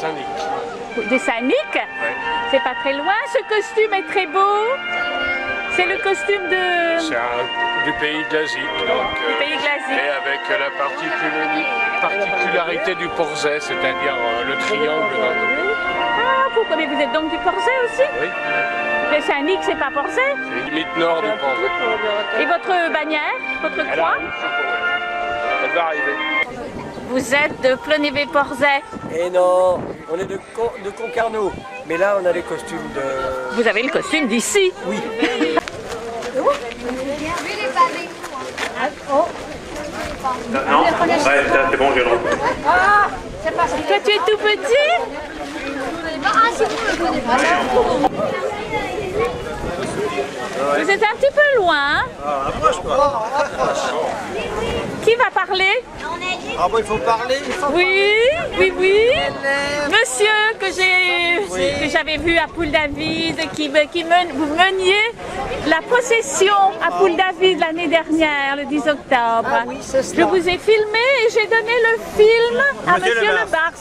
Saint-Nic. De Saint-Nic? Ouais. C'est pas très loin, ce costume est très beau. C'est le costume de... C'est du pays de l'Asie. Du pays de l'Asie. Et avec la particularité du Porzay, c'est-à-dire le triangle dans le... Ah, pourquoi? Mais vous êtes donc du Porzay aussi? Oui. Le Saint-Nic, c'est pas Porzay? C'est limite nord du Porzay. Et votre bannière, votre croix? Elle va arriver. Vous êtes de Plonévé-Porzay. Eh non, on est de Concarneau. Mais là, on a les costumes de... Vous avez le costume d'ici? Oui. Non, ouais, c'est bon, j'ai le droit. Toi, tu es tout petit? Vous êtes un petit peu loin. Approche-toi. Qui va parler? Ah bon, il faut parler, Oui, oui, oui. Monsieur que j'avais vu à Poule-David, vous meniez la procession à Poule-David l'année dernière, le 10 octobre. Ah oui, c'est cela. Je vous ai filmé et j'ai donné le film à Monsieur Le Bars.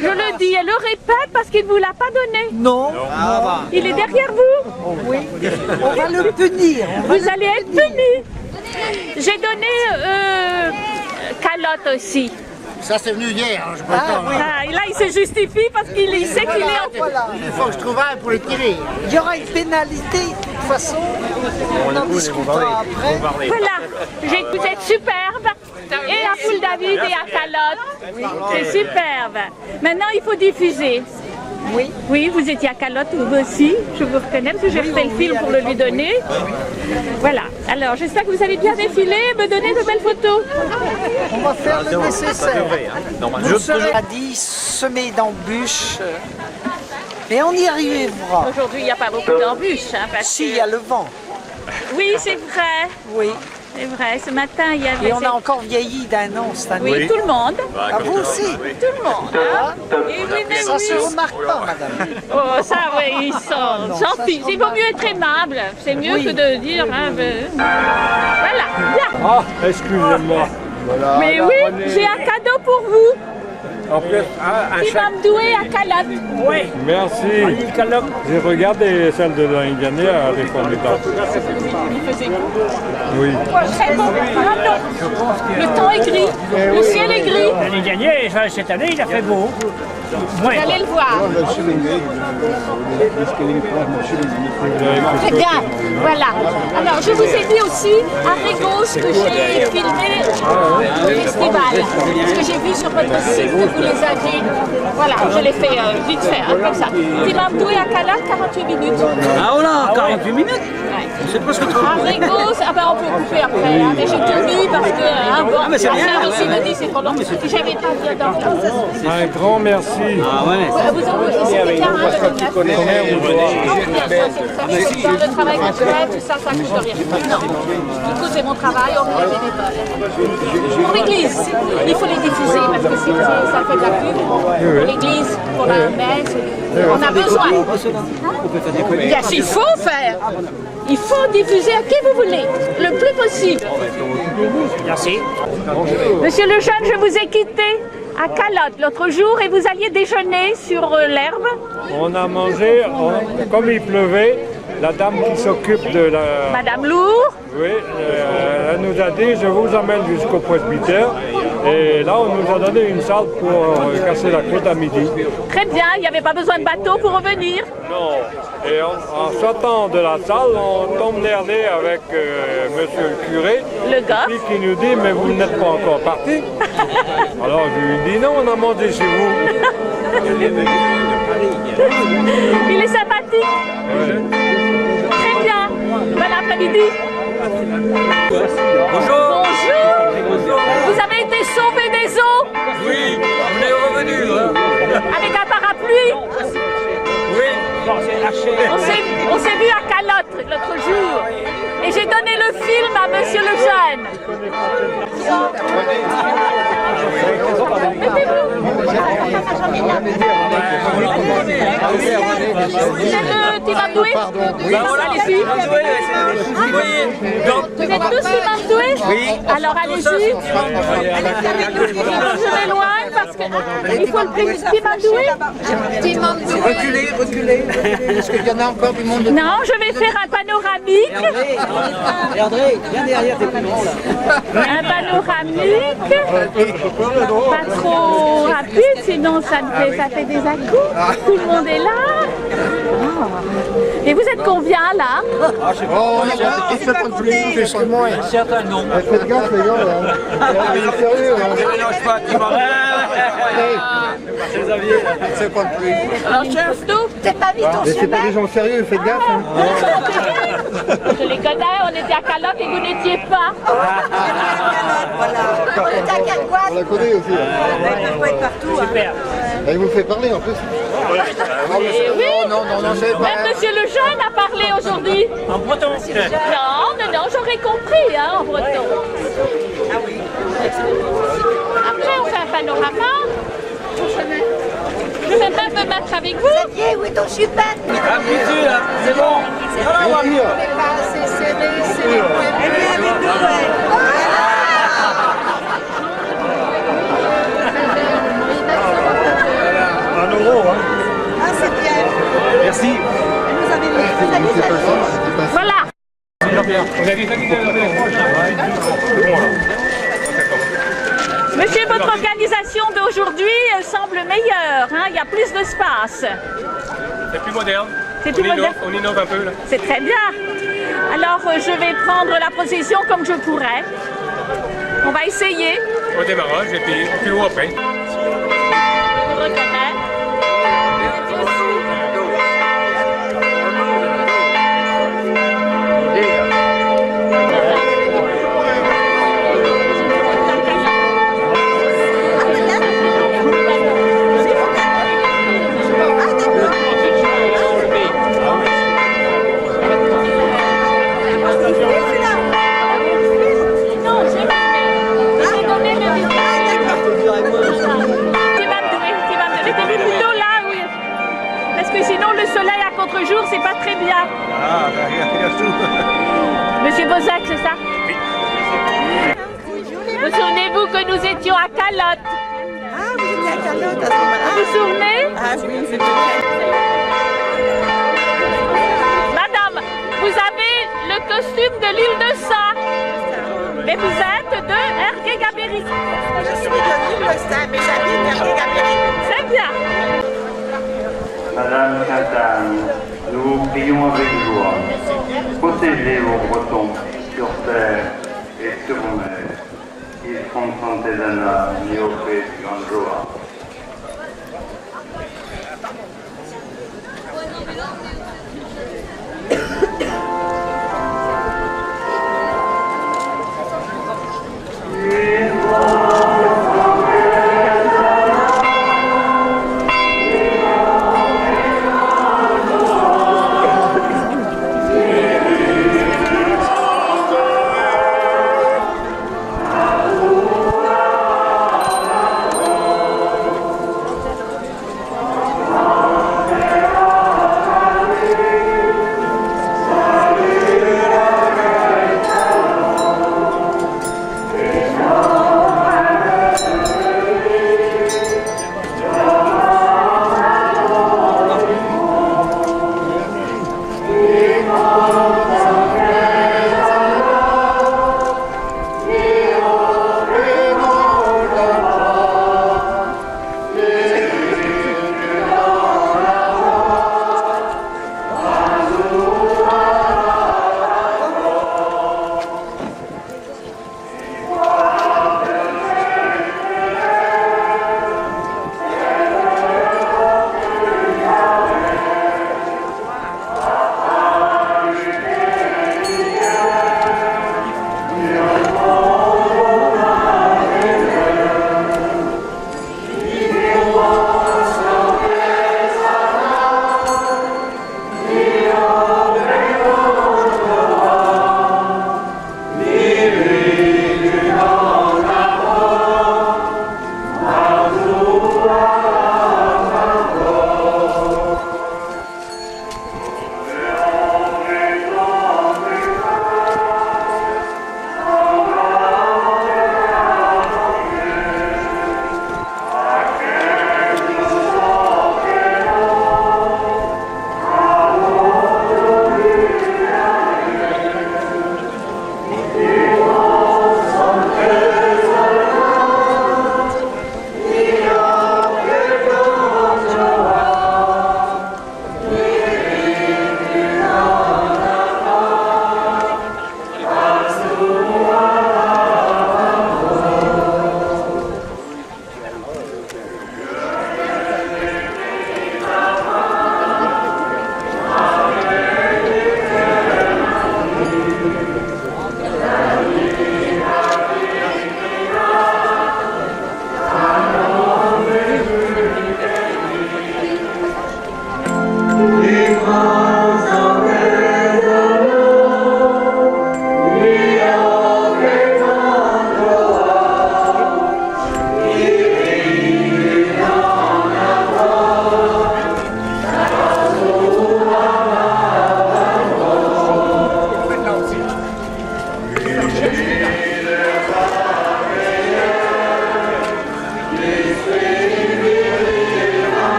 Je le dis et le répète parce qu'il ne vous l'a pas donné. Non, Il est derrière vous. oui, on va le punir. Vous allez être puni. J'ai donné calotte aussi. Ça c'est venu hier, hein, je prétends. Ah, et là, il se justifie parce qu'il sait qu'il est en... Voilà. Il faut que je trouve un pour les tirer. Il y aura une pénalité, de toute façon, on en discutera après. Voilà, vous êtes superbe. Et à Poule-David et à Calotte. C'est superbe. Maintenant, il faut diffuser. Oui. Oui, vous étiez à Calotte, vous aussi. Je vous reconnais parce que j'ai refait le film pour le lui donner. Voilà. Alors, j'espère que vous allez bien défiler, me donner de belles photos. On va faire le nécessaire. Vous serez à 10 semés d'embûches, mais on y arrivera. Aujourd'hui, il n'y a pas beaucoup d'embûches. Hein, parce Si, il que... y a le vent. Oui, c'est vrai. Oui. C'est vrai. Ce matin, il y avait... Et on a encore vieilli d'un an cette année. Oui, tout le monde. Ah, vous aussi. Tout le monde. Hein. Et oui, mais Ça oui. se remarque pas, madame. Oh, ça, oui, ils sont non, gentils. ça, Il vaut mieux être aimable. C'est mieux Oui. que de dire... Hein, Voilà, bien. Ah, excusez-moi. Voilà. Mais oui, j'ai un cadeau pour vous. En plus, un Qui va me douer à Calotte. Oui. merci. J'ai regardé celle de l'année dernière, elle est formidable. Oui. Très bon. Bravo. Le temps est gris. Le ciel est gris. L'année dernière, cette année, il a fait beau. Vous allez le voir. Très bien. Voilà. Alors, je vous ai dit aussi à Régos que j'ai filmé au festival. Parce que j'ai vu sur votre site que vous les aviez. Voilà, je l'ai fait vite fait, hein, comme ça. Timamdoué à Calotte, 48 minutes. Ah, oh là, 48 minutes. Ouais. C'est presque trop. À Régos, ah ben on peut couper après, hein, mais j'ai tenu parce que hein, bon, mais c'est ma bien, sœur ouais, aussi me dit c'est trop long. J'avais pas bien dormi. Un grand merci. Ah ouais. C'était bien, hein, le 29. Dans le travail que je fais, tout ça, ça coûte rien. Non. Du coup, c'est mon travail, on est bénévole. Pour l'église, il faut les diffuser parce que ça fait de la pub. Pour l'église, pour la messe, on a besoin. Bien, il faut faire. Il faut diffuser à qui vous voulez, le plus possible. Merci. Monsieur Lejeune, je vous ai quitté à Calotte l'autre jour et vous alliez déjeuner sur l'herbe. On a mangé, comme il pleuvait, la dame qui s'occupe de la... Madame Lourd. Oui, elle nous a dit, je vous emmène jusqu'au presbytère. Et là, on nous a donné une salle pour casser la croûte à midi. Très bien, il n'y avait pas besoin de bateau pour revenir. Non. Et en sortant de la salle, on tombe nez à nez avec monsieur le curé. Le gars. Qui nous dit, mais vous n'êtes pas encore parti. Alors je lui dis, non, on a mangé chez vous. Il est sympathique. Très bien. Bon après-midi. Bonjour. Bonjour. Vous avez été sauvé des eaux. Oui, on est revenu. Hein. Avec un parapluie. Oui, On s'est vu à Calotte l'autre jour. Et j'ai donné le film à Monsieur Lejeune. Timandoué? Allez-y. Vous êtes tous Timandoué? Oui. Alors allez-y. Je m'éloigne parce qu'il faut le prix Timandoué. Reculez, reculez. Est-ce qu'il y en a encore du monde? Non, je vais faire un panoramique. Et André, viens derrière tes poumons là. Un panoramique. Pas trop rapide, sinon ça fait des à-coups. Tout le monde est là. Et vous êtes combien là? Oh, on a plus, c'est moins. Un certain nombre. Faites gaffe, les gars, là. Sérieux, Ne mélange pas, tu m'en c'est pas plus. Alors chef, nous, c'est pas vite, on Mais c'est pas des gens sérieux, faites gaffe. Hein. Je les connais, on était à Calotte et vous n'étiez pas. On la connaît aussi. Elle peut être partout. Super. Elle vous fait parler en plus. Et oui, Non, c'est pas. même Monsieur le Jeune a parlé aujourd'hui. En breton. Non, j'aurais compris, hein, en breton. Ah oui. Après, on fait un panorama. Je vais même me mettre avec vous. Où est ton super? Ah, plus sûr, là, c'est bon. Pas assez serré, c'est les points. Elle vient avec nous, Un euro, hein. Ah, c'est bien. Merci. Vous avez mis. Voilà. Monsieur, votre organisation d'aujourd'hui semble meilleure, hein? Il y a plus d'espace. C'est plus moderne. C'est plus moderne. On innove un peu là. C'est très bien. Alors, je vais prendre la procession comme je pourrais. On va essayer. Au démarrage et puis plus haut après. Je vous reconnais. Contre-jour, c'est pas très bien. Ah, regarde tout. Monsieur Bozac, c'est ça? Oui. Vous souvenez-vous que nous étions à Calotte? Ah, vous étiez à Calotte à ce moment-là. Vous vous souvenez? Ah oui, c'est Madame, vous avez le costume de l'île de Sa. Mais vous êtes de Ergué-Gabéry. Je suis de l'île de Sa, mais j'habite à Ergué-Gabéry. C'est bien. Madame Sainte-Anne, nous vous prions avec joie. Protégez vos Bretons sur terre et sur mer. Ils font santé d'Anna, Niopé, Ganjoa.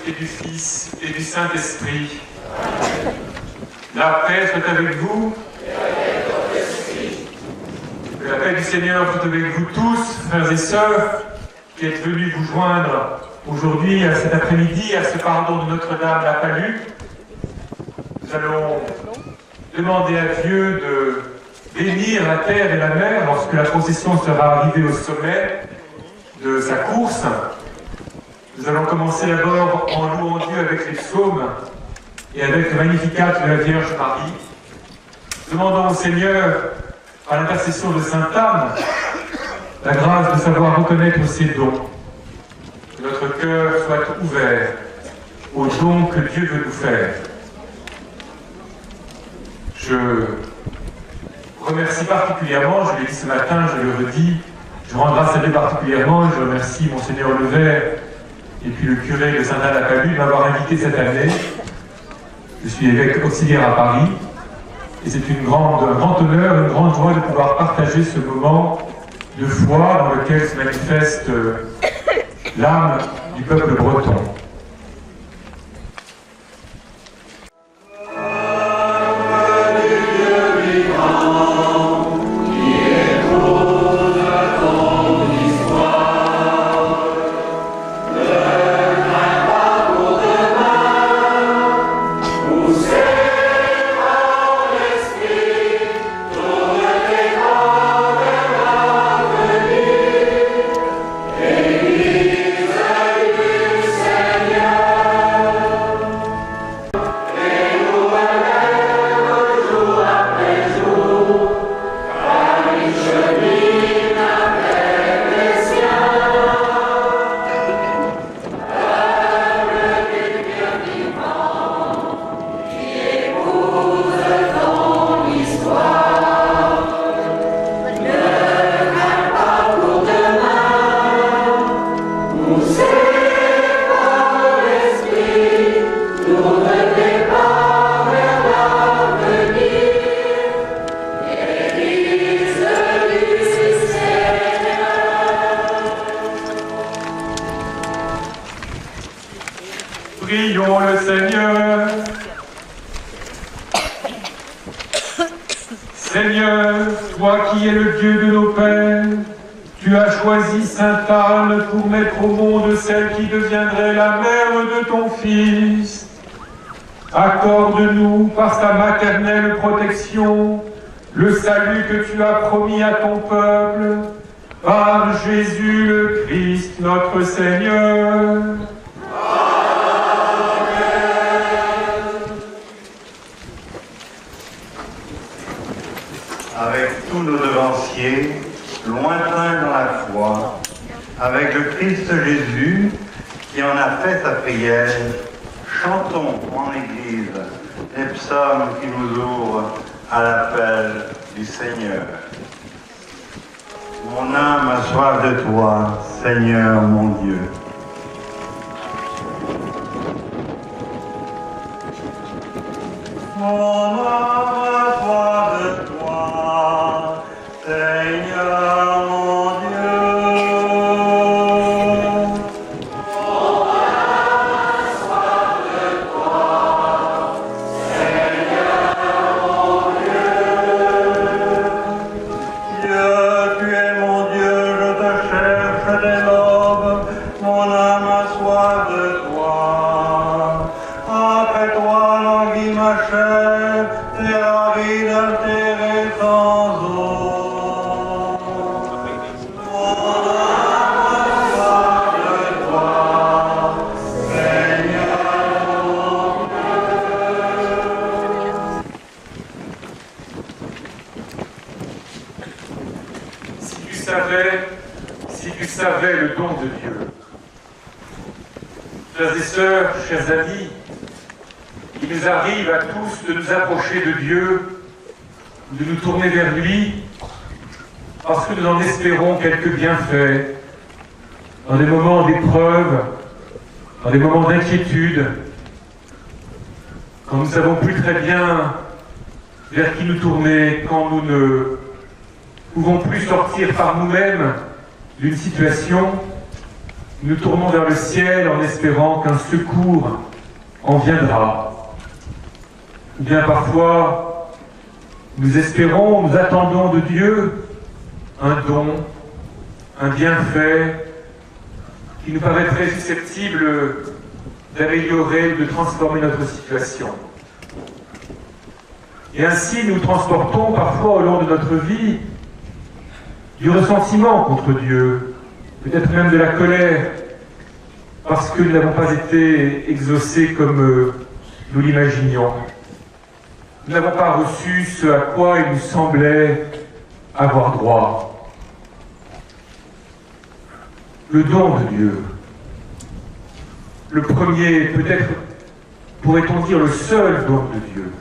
et du Fils et du Saint-Esprit. La paix soit avec vous. Que la paix du Seigneur soit avec vous tous, frères et sœurs, qui êtes venus vous joindre aujourd'hui, à cet après-midi, à ce pardon de Notre-Dame la Palue. Nous allons demander à Dieu de bénir la terre et la mer lorsque la procession sera arrivée au sommet de sa course. Nous allons commencer d'abord en louant Dieu avec les psaumes et avec le Magnificat de la Vierge Marie. Demandons au Seigneur, par l'intercession de Sainte Anne, la grâce de savoir reconnaître ses dons. Que notre cœur soit ouvert aux dons que Dieu veut nous faire. Je remercie particulièrement, je l'ai dit ce matin, je le redis, je rends grâce à Dieu particulièrement, je remercie Monseigneur Levert et puis le curé de Sainte-Anne-la-Palue de m'avoir invité cette année. Je suis évêque auxiliaire à Paris et c'est un grand honneur, une grande joie de pouvoir partager ce moment de foi dans lequel se manifeste l'âme du peuple breton. Prions le Seigneur. Seigneur, toi qui es le Dieu de nos pères, tu as choisi Sainte Anne pour mettre au monde celle qui deviendrait la mère de ton Fils. Accorde-nous par sa maternelle protection le salut que tu as promis à ton peuple, par Jésus le Christ notre Seigneur. Avec tous nos devanciers, lointains dans la foi, avec le Christ Jésus qui en a fait sa prière, chantons en Église les psaumes qui nous ouvrent à l'appel du Seigneur. Mon âme a soif de toi, Seigneur mon Dieu. Mon âme a soif de toi, Seigneur mon Dieu. Mon âme a soif de toi, Seigneur mon Dieu. Dieu, tu es mon Dieu, je te cherche dès l'aube, mon âme a soif de toi. Après toi, languit ma chair, t'es ravi d'altérer sans eau. Mon âme a soif de toi, Seigneur mon Dieu. Si tu savais le don de Dieu. Frères et sœurs, chers amis, il nous arrive à tous de nous approcher de Dieu, de nous tourner vers lui, parce que nous en espérons quelques bienfaits, dans des moments d'épreuve, dans des moments d'inquiétude, quand nous ne savons plus très bien vers qui nous tourner, quand nous ne pouvons plus sortir par nous-mêmes d'une situation, nous tournons vers le ciel en espérant qu'un secours en viendra. Ou bien parfois, nous espérons, nous attendons de Dieu un don, un bienfait qui nous paraîtrait susceptible d'améliorer, de transformer notre situation. Et ainsi, nous transportons parfois au long de notre vie du ressentiment contre Dieu, peut-être même de la colère, parce que nous n'avons pas été exaucés comme nous l'imaginions. Nous n'avons pas reçu ce à quoi il nous semblait avoir droit. Le don de Dieu, le premier, peut-être pourrait-on dire le seul don de Dieu,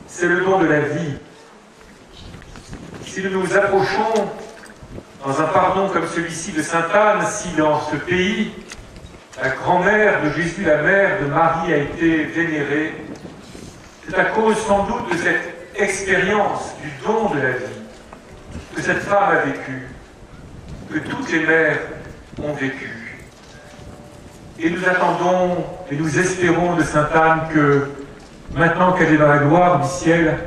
c'est le don de la vie. Si nous nous approchons dans un pardon comme celui-ci de Sainte Anne, si dans ce pays, la grand-mère de Jésus, la mère de Marie, a été vénérée, c'est à cause sans doute de cette expérience du don de la vie que cette femme a vécu, que toutes les mères ont vécu. Et nous attendons et nous espérons de Sainte Anne que, maintenant qu'elle est dans la gloire du ciel,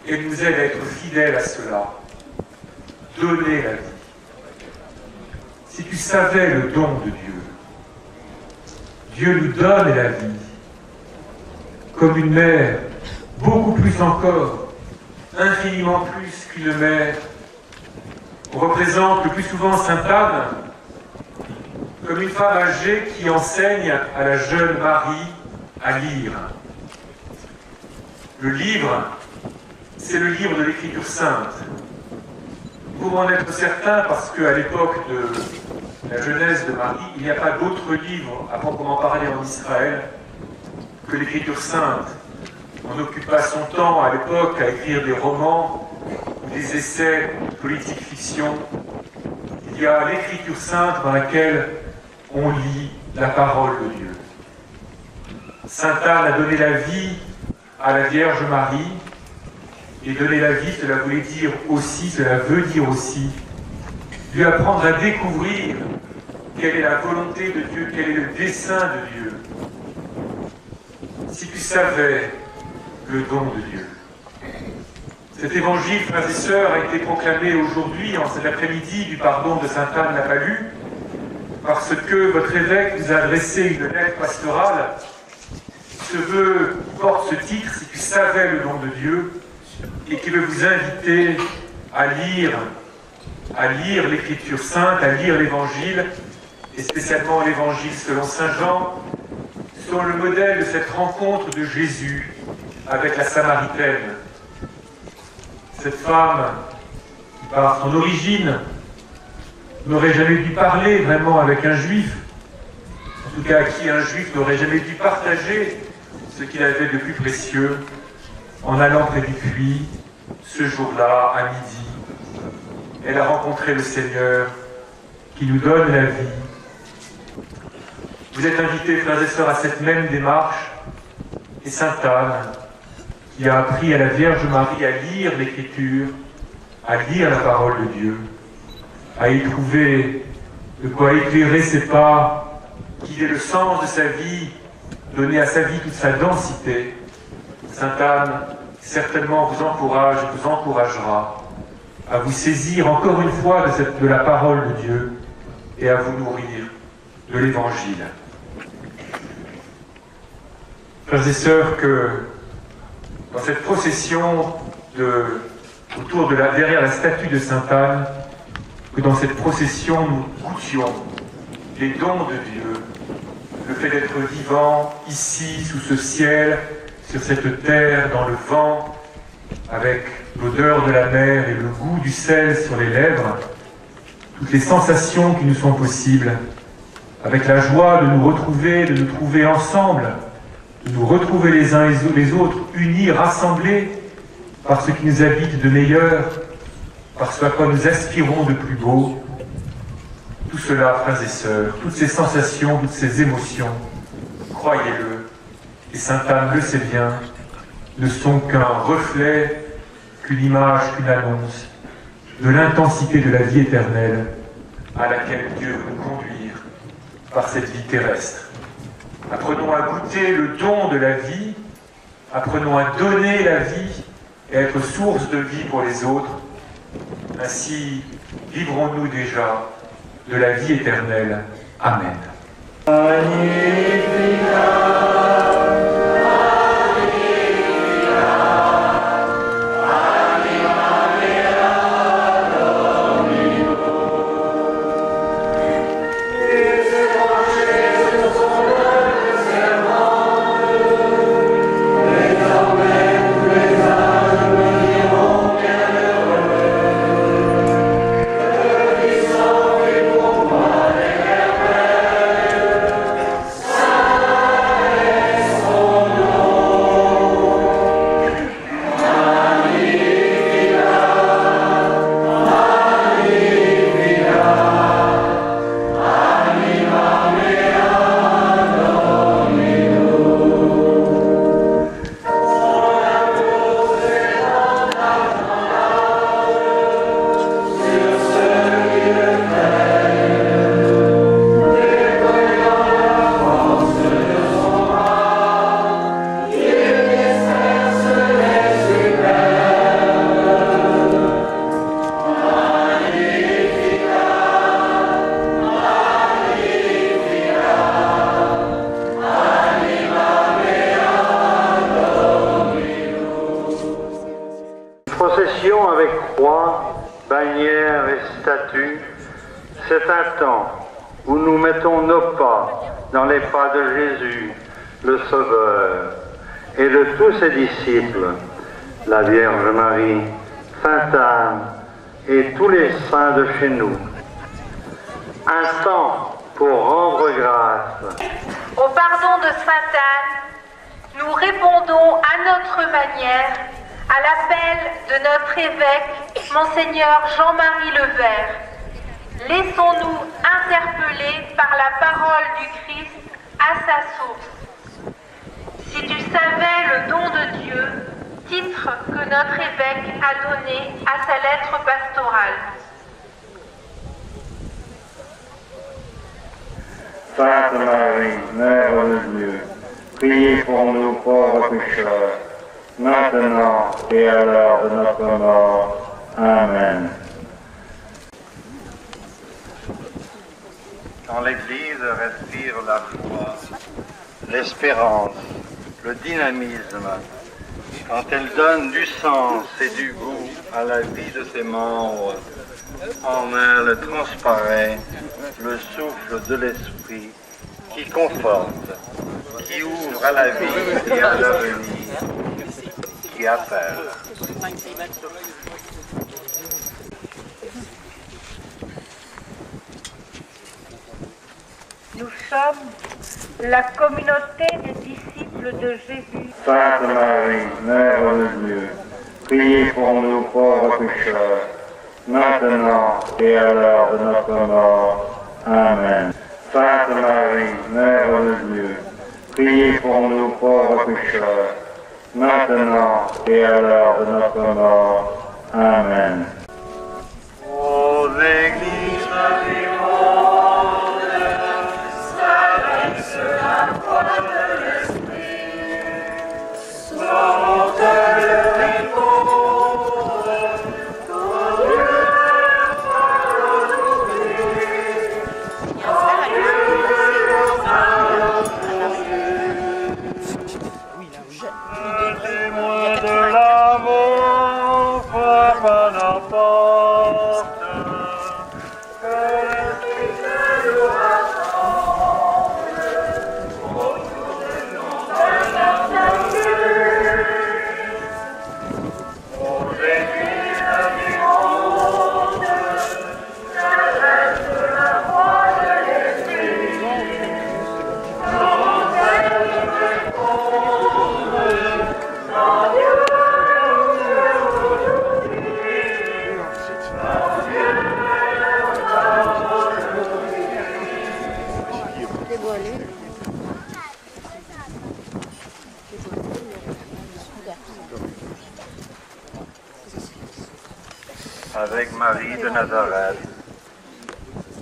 elle nous aide à être fidèles à cela. Donner la vie. Si tu savais le don de Dieu, Dieu nous donne la vie, comme une mère, beaucoup plus encore, infiniment plus qu'une mère. On représente le plus souvent Sainte Anne comme une femme âgée qui enseigne à la jeune Marie à lire. Le livre, c'est le livre de l'Écriture sainte. Pour en être certain, parce qu'à l'époque de la jeunesse de Marie, il n'y a pas d'autre livre à proprement parler en Israël que l'Écriture sainte. On n'occupe pas son temps à l'époque à écrire des romans ou des essais de politique fiction. Il y a l'Écriture sainte dans laquelle on lit la parole de Dieu. Sainte Anne a donné la vie à la Vierge Marie, et donner la vie, cela voulait dire aussi, cela veut dire aussi, lui apprendre à découvrir quelle est la volonté de Dieu, quel est le dessein de Dieu. Si tu savais le don de Dieu. Cet évangile, frères et sœurs, a été proclamé aujourd'hui, en cet après-midi du pardon de Sainte Anne la Palue, parce que votre évêque nous a adressé une lettre pastorale. Ce vœu porte ce titre, si tu savais le don de Dieu, et qui veut vous inviter à lire l'Écriture sainte, à lire l'Évangile, et spécialement l'Évangile selon Saint Jean, selon le modèle de cette rencontre de Jésus avec la Samaritaine. Cette femme, par son origine, n'aurait jamais dû parler vraiment avec un juif, en tout cas à qui un juif n'aurait jamais dû partager ce qu'il avait de plus précieux, en allant près du puits, ce jour-là, à midi. Elle a rencontré le Seigneur qui nous donne la vie. Vous êtes invités, frères et sœurs, à cette même démarche, et Sainte Anne, qui a appris à la Vierge Marie à lire l'Écriture, à lire la parole de Dieu, à y trouver de quoi éclairer ses pas, qu'il ait le sens de sa vie, donner à sa vie toute sa densité. Sainte Anne, certainement vous encourage et vous encouragera à vous saisir encore une fois de la parole de Dieu et à vous nourrir de l'Évangile. Frères et sœurs, que dans cette procession derrière la statue de Sainte Anne, que dans cette procession nous goûtions les dons de Dieu, le fait d'être vivant ici, sous ce ciel, sur cette terre, dans le vent, avec l'odeur de la mer et le goût du sel sur les lèvres, toutes les sensations qui nous sont possibles, avec la joie de nous retrouver, de nous trouver ensemble, de nous retrouver les uns et les autres, unis, rassemblés, par ce qui nous habite de meilleur, par ce à quoi nous aspirons de plus beau. Tout cela, frères et sœurs, toutes ces sensations, toutes ces émotions, croyez-le, et Sainte Anne le sait bien, ne sont qu'un reflet, qu'une image, qu'une annonce de l'intensité de la vie éternelle à laquelle Dieu veut nous conduire par cette vie terrestre. Apprenons à goûter le don de la vie, apprenons à donner la vie et à être source de vie pour les autres. Ainsi vivrons-nous déjà de la vie éternelle. Amen. Procession avec croix, bannière et statue, c'est un temps où nous mettons nos pas dans les pas de Jésus, le Sauveur, et de tous ses disciples, la Vierge Marie, Sainte Anne et tous les saints de chez nous. Un temps pour rendre grâce. Au pardon de Sainte Anne, nous répondons à notre manière à l'appel de notre évêque, Monseigneur Jean-Marie Levert. Laissons-nous interpeller par la parole du Christ à sa source. Si tu savais le don de Dieu, titre que notre évêque a donné à sa lettre pastorale. Sainte Marie, Mère de Dieu, priez pour nous pauvres pécheurs, maintenant et à l'heure de notre mort. Amen. Quand l'Église respire la foi, l'espérance, le dynamisme, quand elle donne du sens et du goût à la vie de ses membres, en elle transparaît le souffle de l'Esprit qui conforte, qui ouvre à la vie et à l'avenir, qui appelle. Nous sommes la communauté des disciples de Jésus. Sainte Marie, Mère de Dieu, priez pour nous pauvres pécheurs, maintenant et à l'heure de notre mort. Amen. Sainte Marie, Mère de Dieu, priez pour nous pauvres pécheurs, maintenant et à l'heure de notre mort. Amen. Ô Église vivante, salisse la foi de l'Esprit, sorte le repos, ton cœur soit renouvelé, témoin de l'amour, frappe à la porte, que l'Esprit nous rassemble autour de nos saints. Ô Église vivante, s'adresse la voix de l'Esprit, sans elle répondre, sans Dieu. Avec Marie de Nazareth,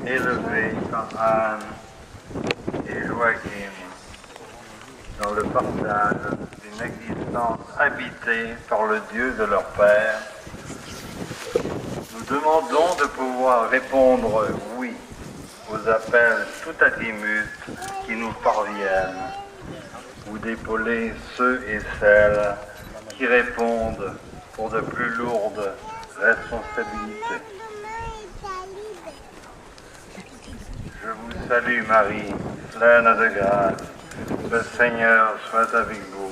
élevée quand Anne Joachim dans le partage d'une existence habitée par le Dieu de leur Père, nous demandons de pouvoir répondre oui aux appels tout azimut qui nous parviennent, ou d'épauler ceux et celles qui répondent pour de plus lourdes responsabilités. Je vous salue Marie, pleine de grâce. Le Seigneur soit avec vous.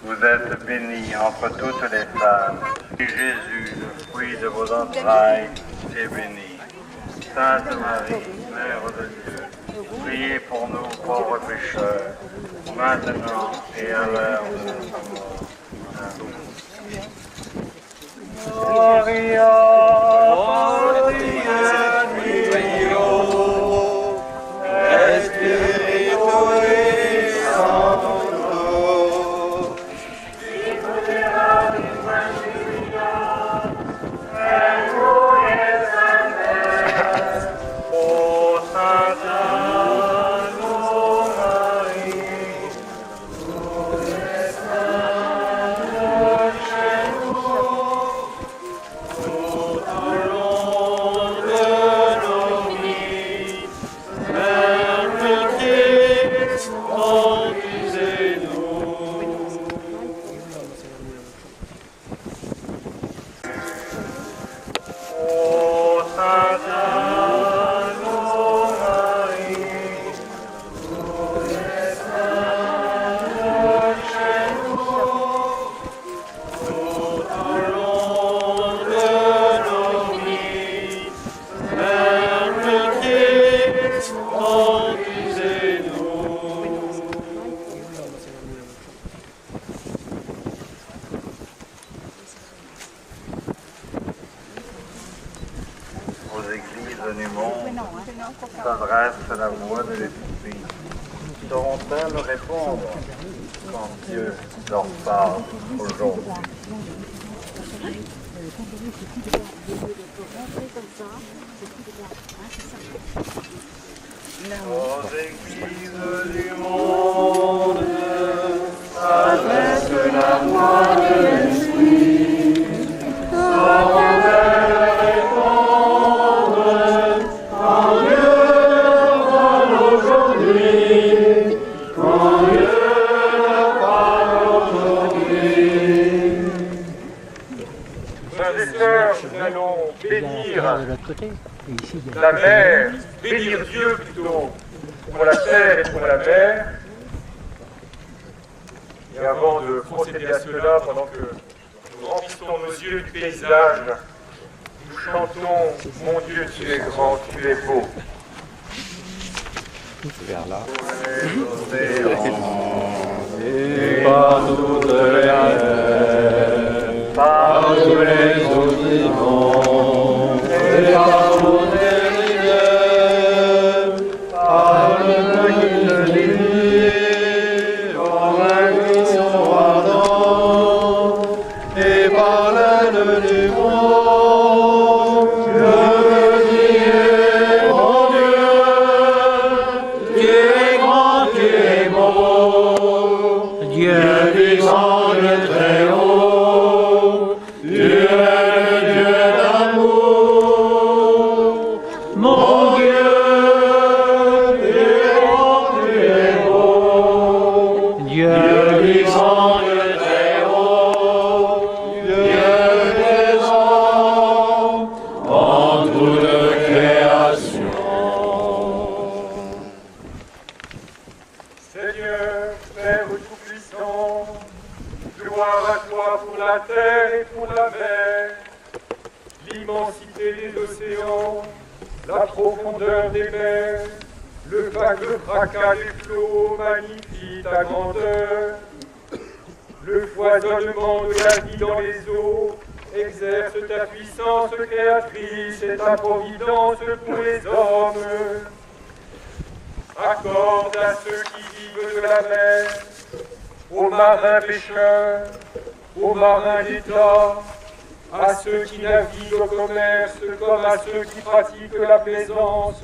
Vous êtes bénie entre toutes les femmes. Et Jésus, le fruit de vos entrailles, est béni. Sainte Marie, Mère de Dieu, priez pour nous pauvres pécheurs, maintenant et à l'heure de notre mort. Amen. S'adresse la voix de l'Esprit. Sauront-elles répondre quand Dieu leur parle aujourd'hui? Aux églises du monde, s'adresse la voix de l'Esprit. Sauront-elles répondre quand Dieu leur parle aujourd'hui? Quand Dieu leur parle aujourd'hui. Frères et sœurs, nous allons bénir la mer, bénir Dieu plutôt, pour la terre et pour la mer. Et avant de procéder à cela, pendant que nous remplissons nos yeux du paysage, nous chantons « Mon Dieu, tu es grand, tu es beau ». Vers là. Et par toutes les terres, par tous les océans, et par toutes les rivières, par le feu de l'île, par la cuisson ardente, et par l'aile du monde, je dis, mon Dieu, tu es grand, tu es beau, Dieu puissant, Dieu très haut, Dieu est le Dieu d'amour, mon Dieu, tu es grand, tu es beau, Dieu puissant, Dieu très haut, Dieu présent en toute création. Seigneur, Père tout-puissant, gloire à toi pour la terre et pour la mer, l'immensité des océans, la profondeur des mers, le fracas des flots magnifie ta grandeur. Le foisonnement de la vie dans les eaux exerce ta puissance créatrice et ta providence pour les hommes. Accorde à ceux qui vivent de la mer, aux marins pêcheurs, aux marins d'État, à ceux qui naviguent au commerce comme à ceux qui pratiquent la plaisance,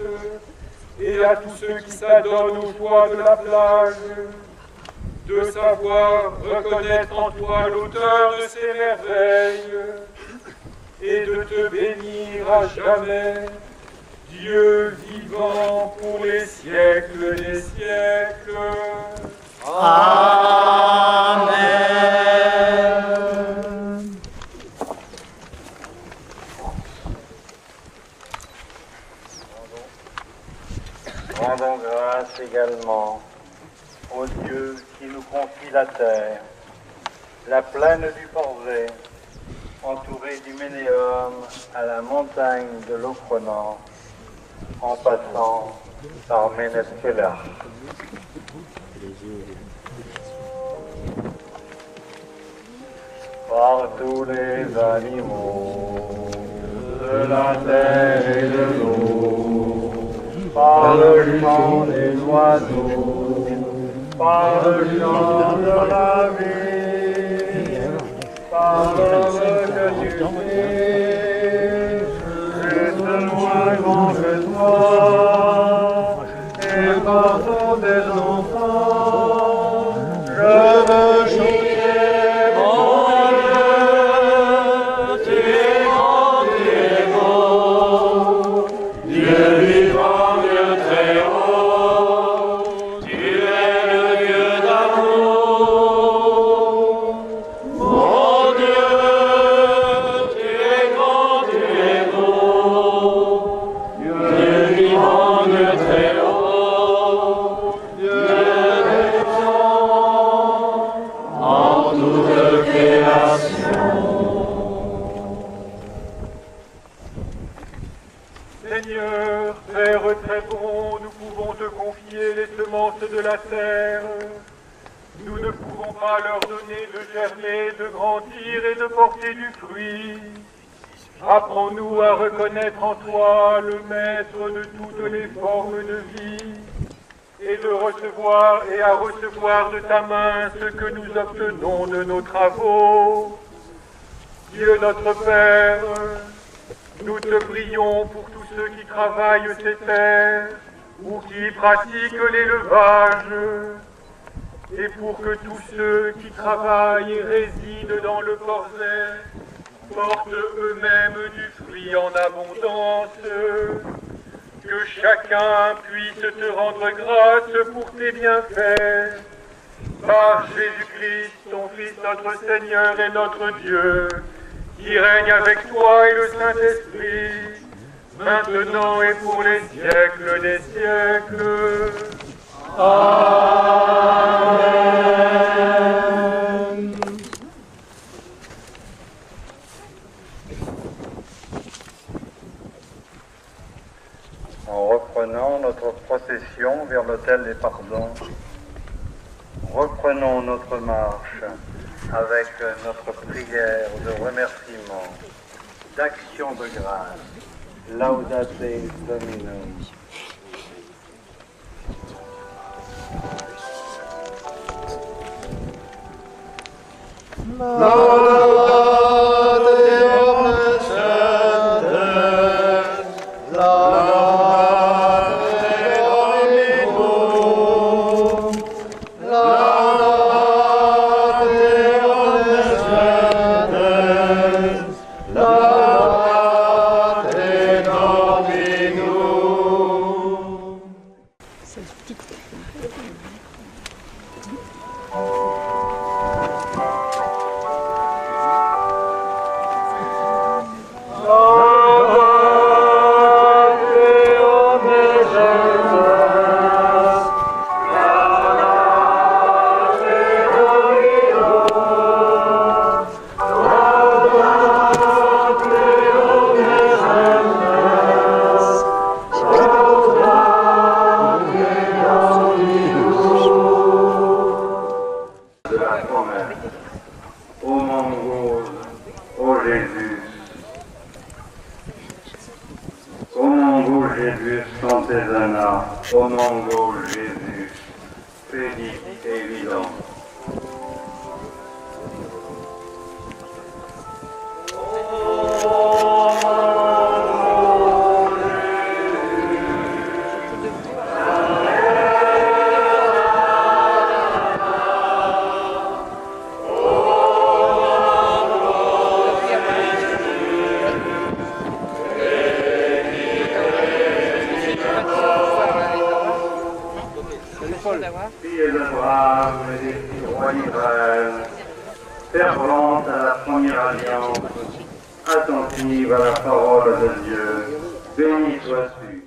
et à tous ceux qui s'adonnent aux joies de la plage, de savoir reconnaître en toi l'auteur de ces merveilles, et de te bénir à jamais, Dieu vivant pour les siècles des siècles. Amen. Rendons grâce également au Dieu qui nous confie la terre, la plaine du Porzay, entourée d'Hyménéum à la montagne de l'Oprenant, en passant par Méneskela. Par tous les animaux de la terre et de l'eau, par le chant des oiseaux, par le chant de la vie, par l'homme que tu fais, plus de loin grand que toi, et par tous tes enfants, je veux chanter mon Dieu, tu es grand, tu es beau, Dieu vivant, Dieu très haut, tu es le Dieu d'amour. Mon Dieu, tu es grand, tu es beau, Dieu vivant, Dieu très haut, Dieu défend en toute création. Seigneur, Père très bon, nous pouvons te confier les semences de la terre. Nous ne pouvons pas leur donner de germer, de grandir et de porter du fruit. Apprends-nous à reconnaître en toi le maître de toutes les formes de vie et de recevoir et à recevoir de ta main ce que nous obtenons de nos travaux. Dieu notre Père, nous te prions pour tous ceux qui travaillent ces terres ou qui pratiquent l'élevage, et pour que tous ceux qui travaillent et résident dans le Porzay portent eux-mêmes du fruit en abondance, que chacun puisse te rendre grâce pour tes bienfaits. Par Jésus-Christ, ton Fils, notre Seigneur et notre Dieu, qui règne avec toi et le Saint-Esprit, maintenant et pour les siècles des siècles. Amen. En reprenant notre procession vers l'autel des pardons, reprenons notre marche avec notre prière de remerciement, d'action de grâce. Laudate Dominum. Fille d'Abraham et des filles du roi d'Israël, fervente à la première alliance, attentive à la parole de Dieu, béni sois-tu.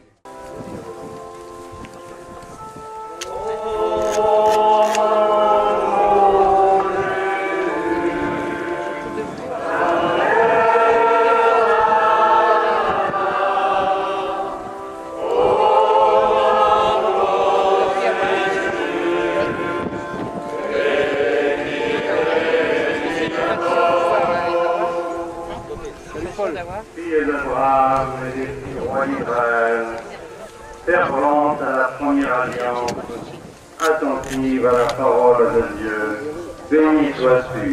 Fille d'Abraham et des filles du roi d'Israël, fervente à la première alliance, attentive à la parole de Dieu, béni sois-tu.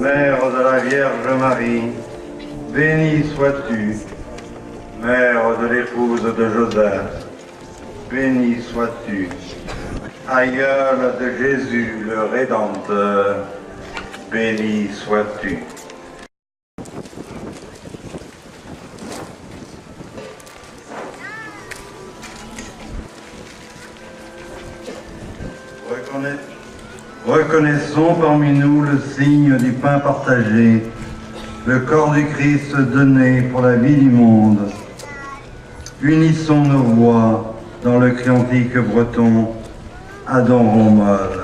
Mère de la Vierge Marie, bénie sois-tu. Mère de l'épouse de Joseph, bénie sois-tu. Aïeule de Jésus le Rédempteur, bénie sois-tu. Reconnaissons parmi nous le signe du pain partagé, le corps du Christ donné pour la vie du monde. Unissons nos voix dans le cantique breton « Adorons Molle ».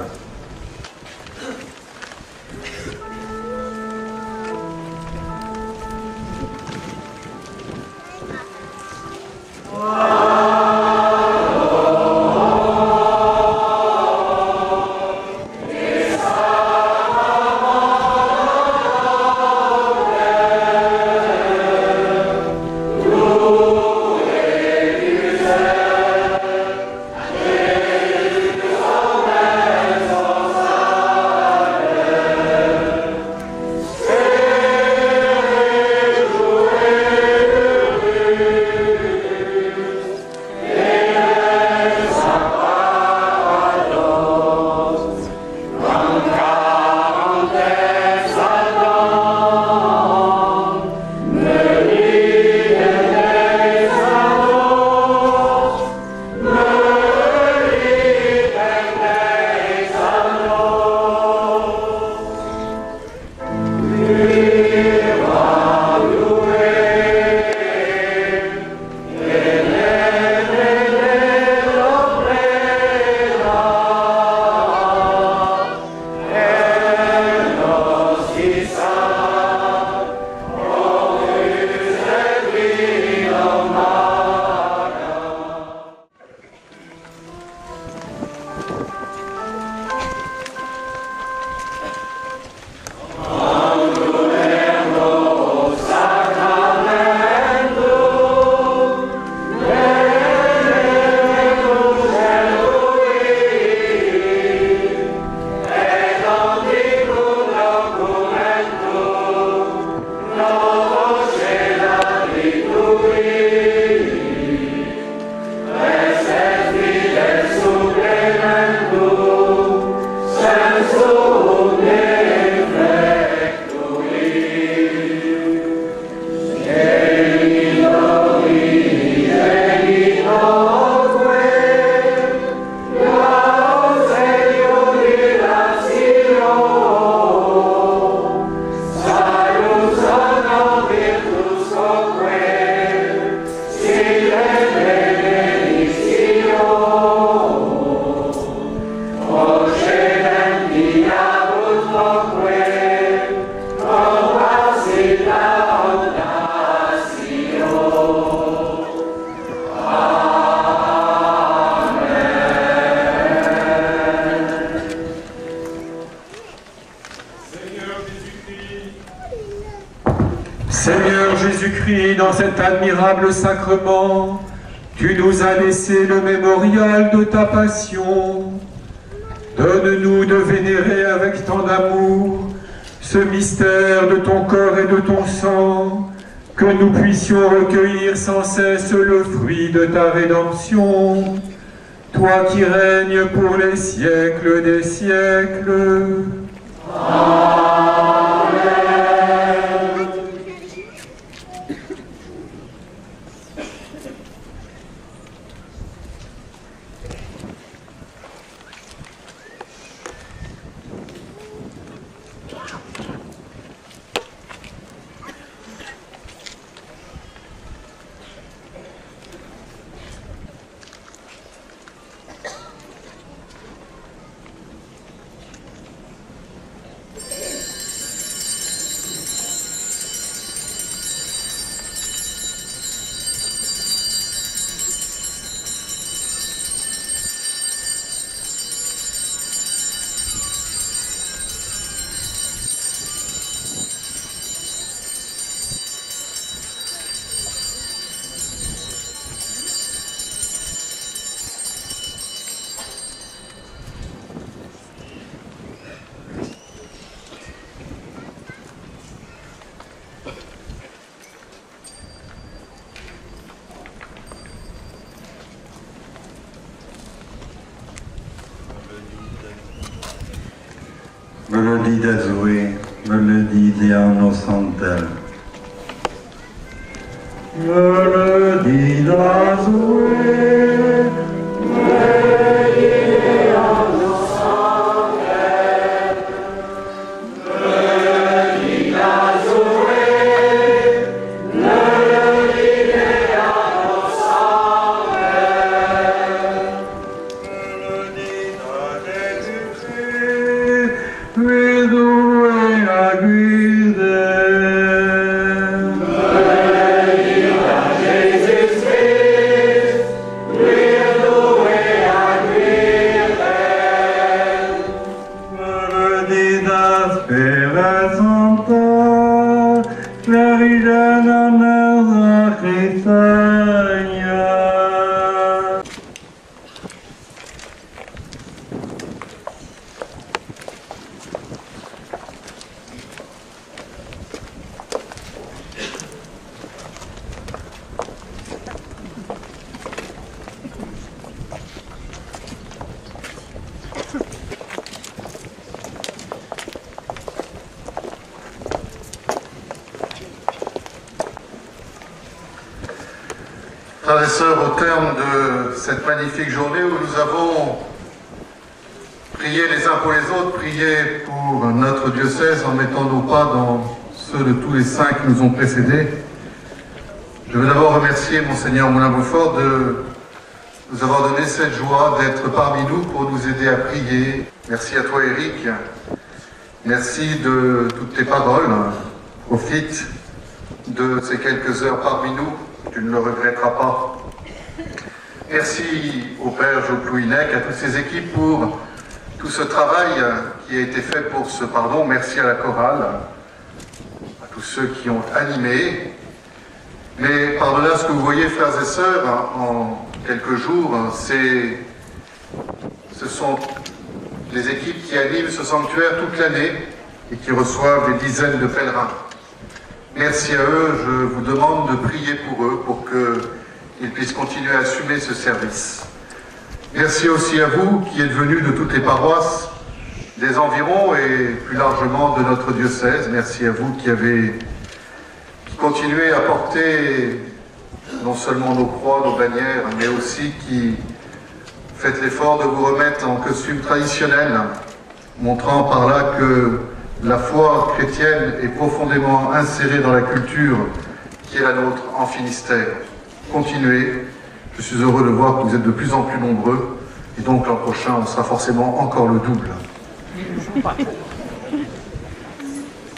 Seigneur Jésus-Christ, dans cet admirable sacrement, tu nous as laissé le mémorial de ta passion. Donne-nous de vénérer avec tant d'amour ce mystère de ton corps et de ton sang, que nous puissions recueillir sans cesse le fruit de ta rédemption, toi qui règnes pour les siècles des siècles. Mélodie d'Azoué, mélodie d'Iano Santel. Mélodie d'Azoué, mélodie d'Iano Santel. Mélodie d'Azoué, mélodie d'Iano Santel. Mélodie d'Azoué, Frères et sœurs, au terme de cette magnifique journée où nous avons prié les uns pour les autres, prié pour notre diocèse en mettant nos pas dans ceux de tous les saints qui nous ont précédés, je veux d'abord remercier Monseigneur Moulin-Beaufort de nous avoir donné cette joie d'être parmi nous pour nous aider à prier. Merci à toi Éric, merci de toutes tes paroles, profite de ces quelques heures parmi nous. Tu ne le regretteras pas. Merci au Père Jo Plouhinec, à toutes ses équipes pour tout ce travail qui a été fait pour ce pardon. Merci à la chorale, à tous ceux qui ont animé. Mais par-delà ce que vous voyez, frères et sœurs, en quelques jours, ce sont les équipes qui animent ce sanctuaire toute l'année et qui reçoivent des dizaines de pèlerins. Merci à eux, je vous demande de prier pour eux, pour qu'ils puissent continuer à assumer ce service. Merci aussi à vous qui êtes venus de toutes les paroisses, des environs et plus largement de notre diocèse. Merci à vous qui continuez à porter non seulement nos croix, nos bannières, mais aussi qui faites l'effort de vous remettre en costume traditionnel, montrant par là que la foi chrétienne est profondément insérée dans la culture qui est la nôtre en Finistère. Continuez, je suis heureux de voir que vous êtes de plus en plus nombreux, et donc l'an prochain, on sera forcément encore le double.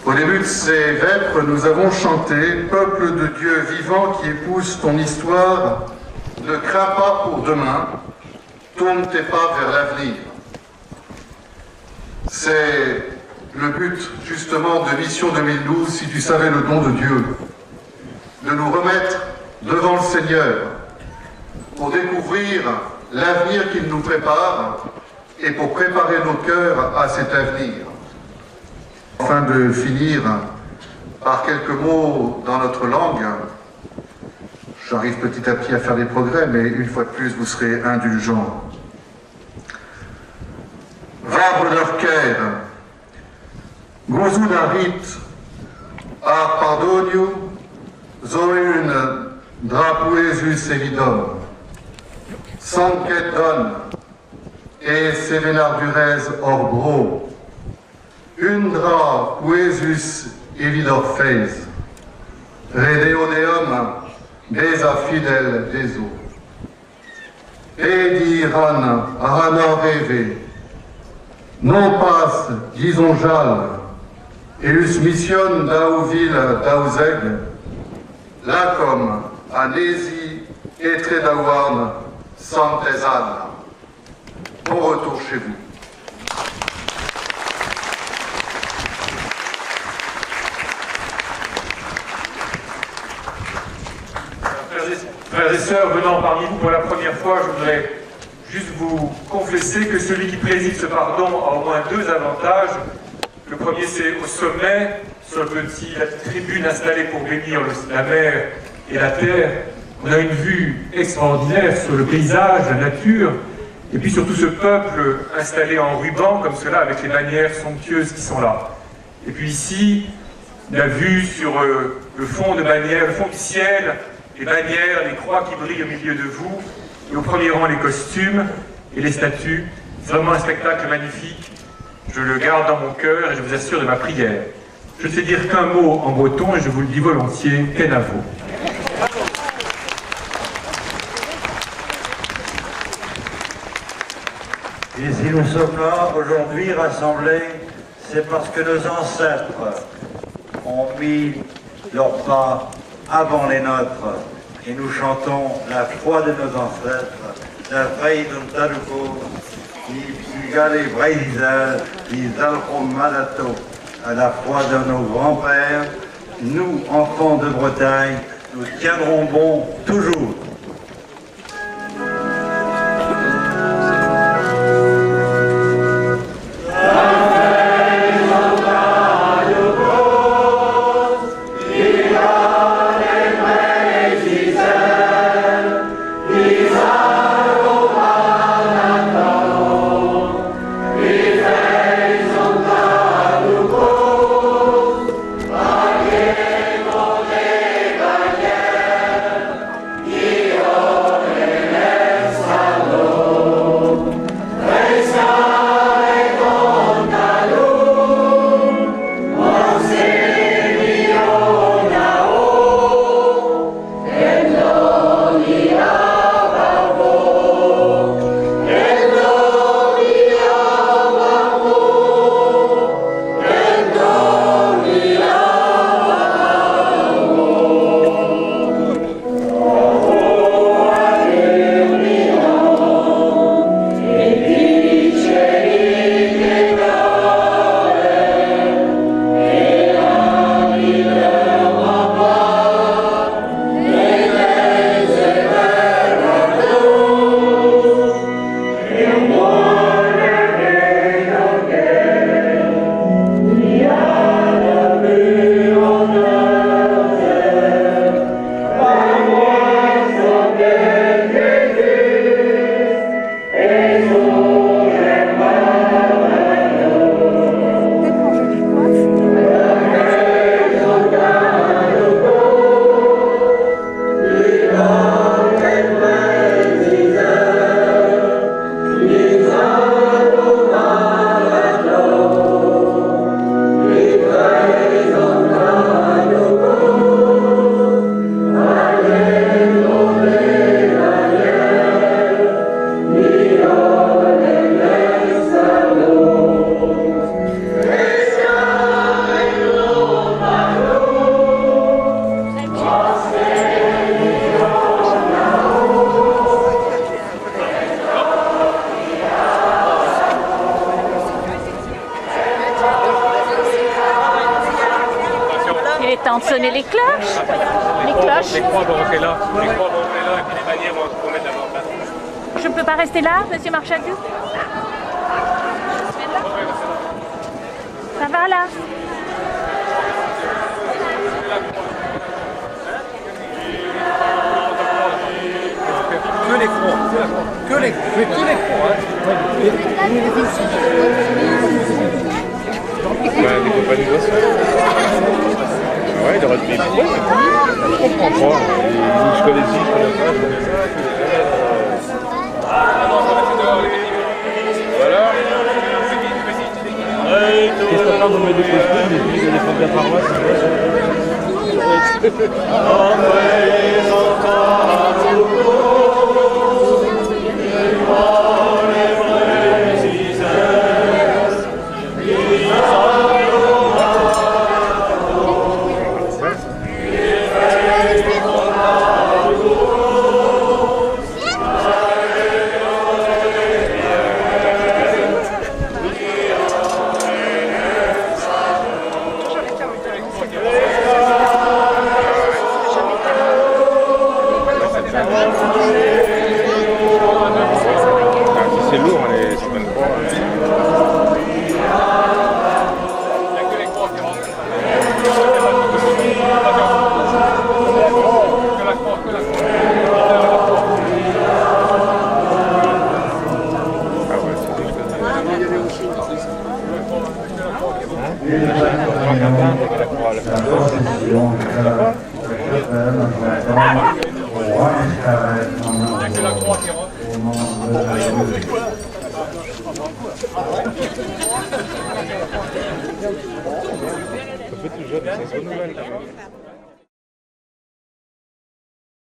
Au début de ces vêpres, nous avons chanté « Peuple de Dieu vivant qui épouse ton histoire, ne crains pas pour demain, tourne tes pas vers l'avenir ». C'est le but, justement, de Mission 2012, si tu savais le don de Dieu, de nous remettre devant le Seigneur pour découvrir l'avenir qu'il nous prépare et pour préparer nos cœurs à cet avenir. Afin de finir par quelques mots dans notre langue, j'arrive petit à petit à faire des progrès, mais une fois de plus, vous serez indulgents. Vabruderker, Gozudarit, a pardoniu, zoeun drapuesus evidom, sanket don, et sevenardurez orbro, undra puesus evidor feis, redeoneum besa fidel deso, ediran aranor reve, non pas disonjal, eus mission daouvil daouzeg, lacom anési etre daouarn santezan. Bon retour chez vous. Frères et sœurs, venant parmi vous pour la première fois, je voudrais juste vous confesser que celui qui préside ce pardon a au moins deux avantages. Le premier, c'est au sommet, sur la petite tribune installée pour bénir la mer et la terre. On a une vue extraordinaire sur le paysage, la nature, et puis surtout ce peuple installé en ruban, comme cela, avec les bannières somptueuses qui sont là. Et puis ici, la vue sur le fond de bannières, le fond du ciel, les bannières, les croix qui brillent au milieu de vous, et au premier rang les costumes et les statues. C'est vraiment un spectacle magnifique. Je le garde dans mon cœur et je vous assure de ma prière. Je ne sais dire qu'un mot en breton et je vous le dis volontiers, Kenavo. Et si nous sommes là aujourd'hui rassemblés, c'est parce que nos ancêtres ont mis leurs pas avant les nôtres. Et nous chantons la foi de nos ancêtres, la veille d'un taruko, qui gale braïsa, qui zalro malato, à la foi de nos grands-pères. Nous, enfants de Bretagne, nous tiendrons bon toujours. temps de sonner les cloches. Les cloches. Les croix vont rentrer là. Les croix vont rentrer là et puis les bannières vont mettre là-bas. Je ne peux pas rester là, monsieur Marchadou? Ça va là? fais tous les cours, Des compagnies de soins. Ouais, il aurait pu. Je comprends pas. Je connais ci, je connais ça, je connais ça. Voilà. Qu'est-ce qu'on parle de mettre des costumes et puis de les faire de la paroisse? C'est lourd, les certaines croix. Ça fait tout jeune, ça se renouvelle quand même.